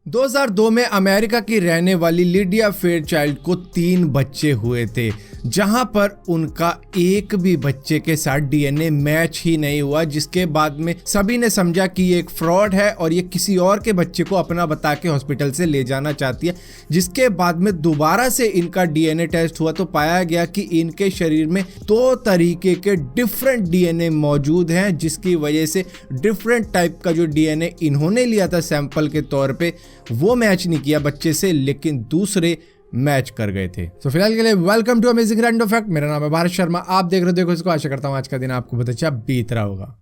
2002 में अमेरिका की रहने वाली लिडिया फेयरचाइल्ड को 3 बच्चे हुए थे, जहां पर उनका एक भी बच्चे के साथ डीएनए मैच ही नहीं हुआ, जिसके बाद में सभी ने समझा कि ये एक फ्रॉड है और ये किसी और के बच्चे को अपना बता के हॉस्पिटल से ले जाना चाहती है। जिसके बाद में दोबारा से इनका डीएनए टेस्ट हुआ तो पाया गया कि इनके शरीर में 2 तरीके के डिफरेंट डीएनए मौजूद हैं, जिसकी वजह से डिफरेंट टाइप का जो डीएनए इन्होंने लिया था सैंपल के तौर पे वो मैच नहीं किया बच्चे से, लेकिन दूसरे मैच कर गए थे। तो फिलहाल के लिए welcome to amazing random fact. मेरा नाम है भारत शर्मा, आप देख रहे हो इसको। आशा करता हूं आज का दिन आपको बहुत अच्छा बीत रहा होगा।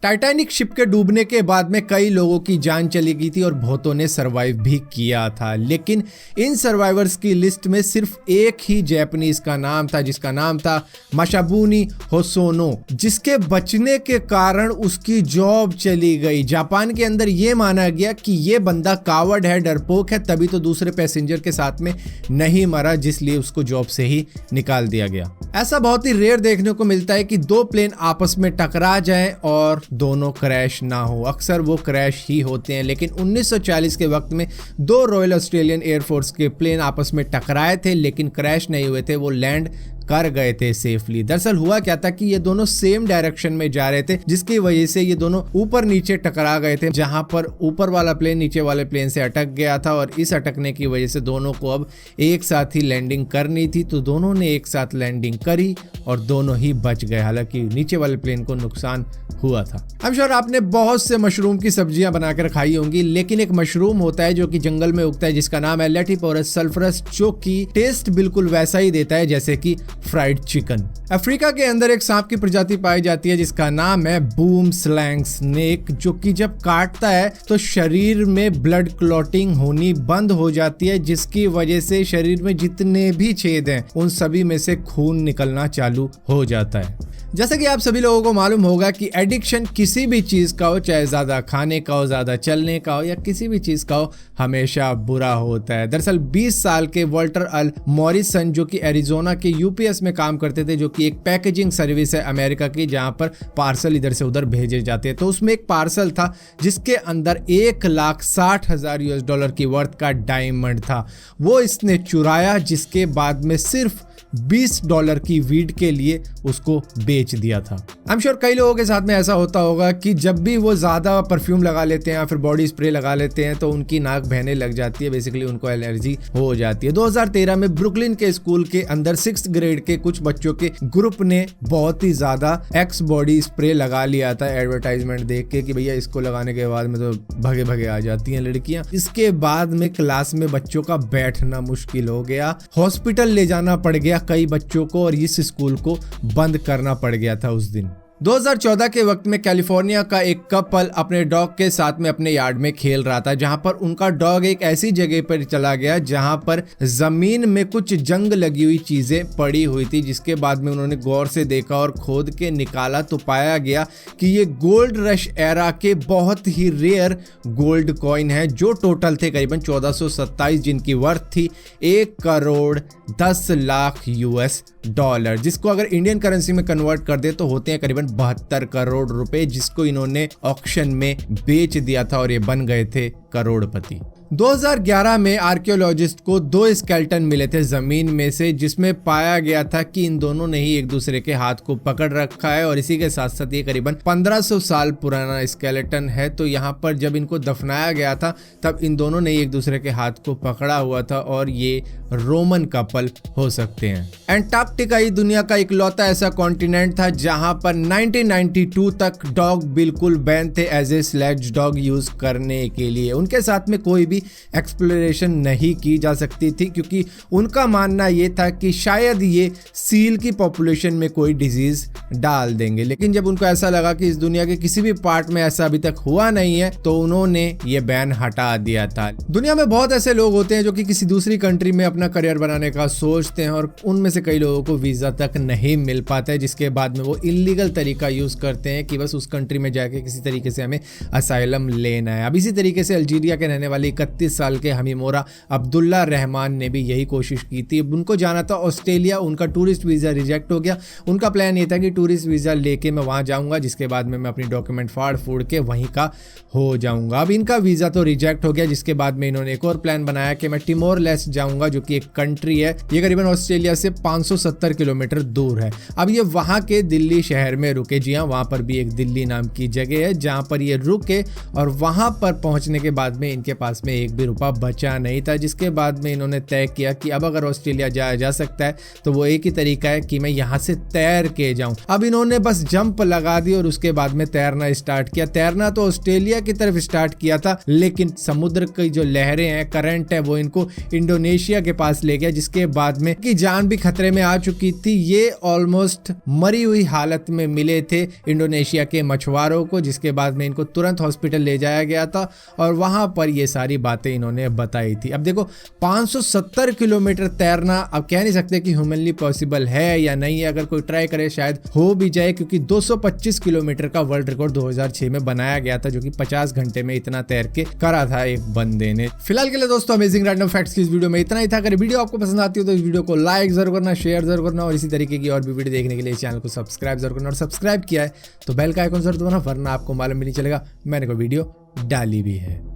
टाइटैनिक शिप के डूबने के बाद में कई लोगों की जान चली गई थी और बहुतों ने सरवाइव भी किया था, लेकिन इन सर्वाइवर्स की लिस्ट में सिर्फ एक ही जापानीज का नाम था, जिसका नाम था मासाबुनी होसोनो, जिसके बचने के कारण उसकी जॉब चली गई। जापान के अंदर यह माना गया कि यह बंदा कावर्ड है, डरपोक है, तभी तो दूसरे पैसेंजर के साथ में नहीं मरा, जिसलिए उसको जॉब से ही निकाल दिया गया। ऐसा बहुत ही रेयर देखने को मिलता है कि 2 प्लेन आपस में टकरा जाएं और दोनों क्रैश ना हो। अक्सर वो क्रैश ही होते हैं, लेकिन 1940 के वक्त में 2 रॉयल ऑस्ट्रेलियन एयरफोर्स के प्लेन आपस में टकराए थे, लेकिन क्रैश नहीं हुए थे, वो लैंड कर गए थे सेफली। दरअसल हुआ क्या था कि ये दोनों सेम डायरेक्शन में जा रहे थे, जिसकी वजह से ये दोनों ऊपर नीचे टकरा गए थे, जहां पर ऊपर वाला प्लेन नीचे वाले प्लेन से अटक गया था और इस अटकने की वजह से दोनों को अब एक साथ ही लैंडिंग करनी थी। तो दोनों ने एक साथ लैंडिंग करी और दोनों ही बच गए, हालांकि नीचे वाले प्लेन को नुकसान हुआ था। आई एम श्योर आपने बहुत से मशरूम की सब्जियां बनाकर खाई होंगी, लेकिन एक मशरूम होता है जो कि जंगल में उगता है, जिसका नाम है लेटिपोरस सल्फरस, जो कि टेस्ट बिल्कुल वैसा ही देता है जैसे कि फ्राइड चिकन। अफ्रीका के अंदर एक सांप की प्रजाति पाई जाती है जिसका नाम है बूम स्लैंग स्नेक, जो कि जब काटता है तो शरीर में ब्लड क्लॉटिंग होनी बंद हो जाती है, जिसकी वजह से शरीर में जितने भी छेद हैं उन सभी में से खून निकलना चालू हो जाता है। जैसे कि आप सभी लोगों को मालूम होगा कि एडिक्शन किसी भी चीज का हो, चाहे ज्यादा खाने का हो, ज्यादा चलने का हो या किसी भी चीज का हो, हमेशा बुरा होता है। दरअसल 20 साल के वॉल्टर अल मॉरिसन, जो कि एरिजोना के यूपीएस में काम करते थे, जो कि एक पैकेजिंग सर्विस है अमेरिका की, जहां पर पार्सल इधर से उधर भेजे जाते हैं, तो उसमें एक पार्सल था जिसके अंदर $1,60,000 की वर्थ का डायमंड था। वो इसने चुराया, जिसके बाद में सिर्फ $20 की वीड के लिए उसको बेच दिया था। आई एम श्योर कई लोगों के साथ में ऐसा होता होगा कि जब भी वो ज्यादा परफ्यूम लगा लेते हैं या फिर बॉडी स्प्रे लगा लेते हैं तो उनकी नाक बहने लग जाती है, बेसिकली उनको एलर्जी हो जाती है। 2013 में ब्रुकलिन के स्कूल के अंदर 6th ग्रेड के कुछ बच्चों के ग्रुप ने बहुत ही ज्यादा एक्स बॉडी स्प्रे लगा लिया था एडवर्टाइजमेंट देख के कि भैया इसको लगाने के बाद में तो भगे भगे आ जाती हैं लड़कियां। इसके बाद में क्लास में बच्चों का बैठना मुश्किल हो गया, हॉस्पिटल ले जाना पड़ गया कई बच्चों को और इस स्कूल को बंद करना पड़ गया था उस दिन। 2014 के वक्त में कैलिफोर्निया का एक कपल अपने डॉग के साथ में अपने यार्ड में खेल रहा था, जहां पर उनका डॉग एक ऐसी जगह पर चला गया जहां पर जमीन में कुछ जंग लगी हुई चीजें पड़ी हुई थी, जिसके बाद में उन्होंने गौर से देखा और खोद के निकाला तो पाया गया कि ये गोल्ड रश एरा के बहुत ही रेयर गोल्ड कॉइन है, जो टोटल थे करीबन 1427, जिनकी वर्थ थी $1,10,00,000, जिसको अगर इंडियन करेंसी में कन्वर्ट कर दे तो होते हैं करीबन 72 करोड़ रुपए, जिसको इन्होंने ऑक्शन में बेच दिया था और ये बन गए थे करोड़पति। 2011 में आर्कियोलॉजिस्ट को 2 स्केलेटन मिले थे जमीन में से, जिसमें पाया गया था कि इन दोनों ने ही एक दूसरे के हाथ को पकड़ रखा है और इसी के साथ साथ ये करीबन 1500 साल पुराना स्केलेटन है। तो यहाँ पर जब इनको दफनाया गया था तब इन दोनों ने एक दूसरे के हाथ को पकड़ा हुआ था और ये रोमन कपल हो सकते हैं। एंटार्क्टिका ही दुनिया का इकलौता ऐसा कॉन्टिनेंट था जहां पर 1992 तक डॉग बिल्कुल बैन थे as a sledge dog use करने के लिए। उनके साथ में कोई भी एक्सप्लोरेशन नहीं की जा सकती थी, क्योंकि उनका मानना यह था कि शायद ये सील की पॉपुलेशन में कोई डिजीज डाल देंगे। लेकिन जब उनको ऐसा लगा कि इस दुनिया के किसी भी पार्ट में ऐसा अभी तक हुआ नहीं है तो उन्होंने ये बैन हटा दिया था। दुनिया में बहुत ऐसे लोग होते हैं जो कि किसी दूसरी कंट्री में अपना करियर बनाने का सोचते हैं और उनमें से कई लोगों को वीजा तक नहीं मिल पाता है, जिसके बाद में वो इलीगल तरीका यूज करते हैं कि बस उस कंट्री में जाके किसी तरीके से हमें असाइलम लेना है। अब इसी तरीके से अल्जीरिया के रहने वाली 31 साल के हमीमोरा अब्दुल्ला रहमान ने भी यही कोशिश की थी। उनको जाना था ऑस्ट्रेलिया, उनका टूरिस्ट वीज़ा रिजेक्ट हो गया। उनका प्लान ये था कि टूरिस्ट वीज़ा लेके मैं वहाँ जाऊँगा, जिसके बाद में मैं अपनी डॉक्यूमेंट फाड़ फूड़ के वहीं का हो जाऊँगा। अब इनका वीज़ा तो रिजेक्ट हो गया, जिसके बाद में इन्होंने एक और प्लान बनाया कि मैं टिमोर लेस्ट जाऊँगा, जो कि एक कंट्री है, ये करीबन ऑस्ट्रेलिया से 570 किलोमीटर दूर है। अब ये वहाँ के दिल्ली शहर में रुके। जी हाँ, वहाँ पर भी एक दिल्ली नाम की जगह है जहाँ पर ये रुके, और वहाँ पर पहुँचने के बाद में इनके पास में एक भी रुपया बचा नहीं था। जिसके बाद में इन्होंने तय किया कि अब अगर ऑस्ट्रेलिया जाया जा सकता है तो वो एक ही तरीका है कि मैं यहाँ से तैर के जाऊँ। अब इन्होंने बस जंप लगा दी और उसके बाद में तैरना स्टार्ट किया। तैरना तो ऑस्ट्रेलिया की तरफ स्टार्ट किया था, लेकिन समुद्र की जो लहरें हैं, करंट है, वो इनको इंडोनेशिया के पास ले गया, जिसके बाद में की जान भी खतरे में आ चुकी थी। ये ऑलमोस्ट मरी हुई हालत में मिले थे इंडोनेशिया के मछुआरों को, जिसके बाद में इनको तुरंत हॉस्पिटल ले जाया गया था और वहां पर ये सारी बातें इन्होंने बताई थी। अब देखो 570 किलोमीटर तैरना, अब कह नहीं सकते कि ह्यूमनली पॉसिबल है या नहीं है। अगर कोई ट्राई करे शायद हो भी जाए, क्योंकि 225 किलोमीटर का वर्ल्ड रिकॉर्ड 2006 में बनाया गया था, जो कि 50 घंटे में इतना तैर के करा था एक बंदे ने। फिलहाल के लिए दोस्तों अमेजिंग रैंडम फैक्ट्स की इस वीडियो में इतना ही था। अगर वीडियो आपको पसंद आती हो तो इस वीडियो को लाइक जरूर करना, शेयर जरूर करना, और इसी तरीके की और भी वीडियो देखने के लिए चैनल को सब्सक्राइब जरूर करना। और सब्सक्राइब किया है तो बेल का आइकन जरूर दबाना, वरना आपको मालूम भी नहीं चलेगा मैंने कोई वीडियो डाली भी है।